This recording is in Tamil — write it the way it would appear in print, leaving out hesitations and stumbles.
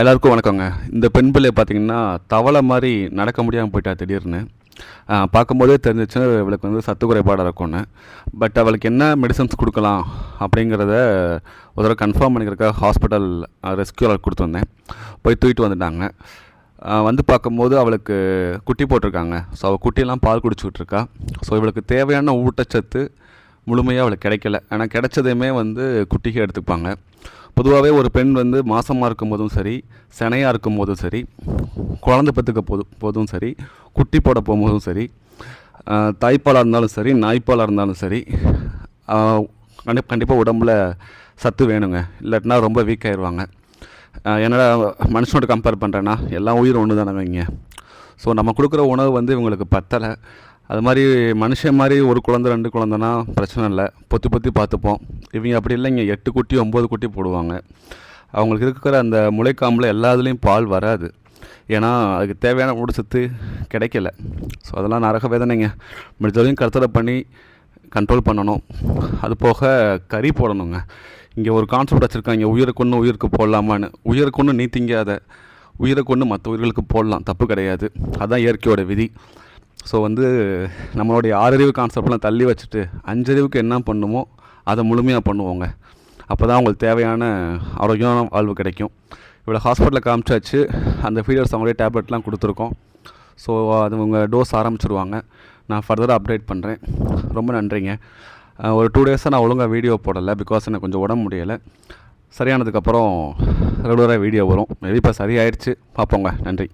எல்லாருக்கும் வணக்கங்க. இந்த பெண் பிள்ளை பார்த்தீங்கன்னா, தவளை மாரி நடக்க முடியாம போயிட்டா திடீர்னு. பார்க்கும்போதே தெரிஞ்சிச்சு இவளுக்கு வந்து சத்து குறைபாடு இருக்கும்னு. பட் அவளுக்கு என்ன மெடிசின்ஸ் குடுக்கலாம் அப்படிங்கிறத ஒரு தடவ கன்ஃபார்ம் பண்ணிக்கிறதுக்காக ஹாஸ்பிட்டல் ரெஸ்க்யூ கூட்டிட்டு வந்தேன். போய் தூக்கிட்டு வந்துட்டாங்க. வந்து பார்க்கும்போது அவளுக்கு குட்டி போட்டிருக்காங்க. ஸோ அவள் குட்டியெல்லாம் பால் குடிச்சுக்கிட்டு இருக்கா. ஸோ இவளுக்கு தேவையான ஊட்டச்சத்து முழுமையாக அவளுக்கு கிடைக்கல. ஆனால் கிடைச்சதையுமே வந்து குட்டிக்கு எடுத்துப்பாங்க. பொதுவாகவே ஒரு பெண் வந்து மாசமாக இருக்கும்போதும் சரி, சினையாக இருக்கும்போதும் சரி, குழந்தை பெற்றுக்க போதும் சரி, குட்டி போட போகும்போதும் சரி, தாய்ப்பாலாக இருந்தாலும் சரி, நாய்ப்பாலாக இருந்தாலும் சரி, கண்டிப்பாக உடம்புல சத்து வேணுங்க. இல்லாட்டினா ரொம்ப வீக் ஆயிடுவாங்க. என்னடா மனுஷனோட கம்பேர் பண்ணுறேன்னா எல்லாம் உயிர் ஒன்று தானே இங்கே. ஸோ நம்ம கொடுக்குற உணவு வந்து இவங்களுக்கு பத்தலை. அது மாதிரி மனுஷன் மாதிரி ஒரு குழந்தை 2 குழந்தைனா பிரச்சனை இல்லை, பொத்தி பொத்தி பார்த்துப்போம். இவங்க அப்படி இல்லைங்க, 8 குட்டி 9 குட்டி போடுவாங்க. அவங்களுக்கு இருக்கிற அந்த முளைக்காம்பில் எல்லா இதுலேயும் பால் வராது. ஏன்னா அதுக்கு தேவையான ஊட்டச்சத்து கிடைக்கல. ஸோ அதெல்லாம் நரக வேதனைங்க. முடிஞ்சவரையும் கருத்தடை பண்ணி கண்ட்ரோல் பண்ணணும். அது போக கறி போடணுங்க. இங்கே ஒரு கான்செப்ட் வச்சுருக்காங்க, உயிரை கொன்று உயிருக்கு போடலாமான்னு. உயிரை கொன்று நீ திங்காத, உயிரை கொன்று மற்ற உயிர்களுக்கு போடலாம், தப்பு கிடையாது. அதுதான் இயற்கையோட விதி. ஸோ வந்து நம்மளுடைய 6 அறிவு கான்செப்ட்லாம் தள்ளி வச்சுட்டு 5 அறிவுக்கு என்ன பண்ணுமோ அதை முழுமையாக பண்ணுவோங்க. அப்போ தான் அவங்களுக்கு தேவையான ஆரோக்கியமான வாழ்வு கிடைக்கும். இவ்வளோ ஹாஸ்பிட்டலில் காமிச்சாச்சு. அந்த ஃபீடர்ஸ் அவங்களே டேப்லெட்லாம் கொடுத்துருக்கோம். ஸோ அது அவங்க டோஸ் ஆரம்பிச்சிருவாங்க. நான் ஃபர்தராக அப்டேட் பண்ணுறேன். ரொம்ப நன்றிங்க. ஒரு 2 டேஸாக நான் ஒழுங்காக வீடியோ போடலை, பிகாஸ் எனக்கு கொஞ்சம் உடம்பு முடியலை. சரியானதுக்கப்புறம் ரெகுலராக வீடியோ வரும். மேபி இப்போ சரியாயிடுச்சு, பார்ப்போங்க. நன்றி.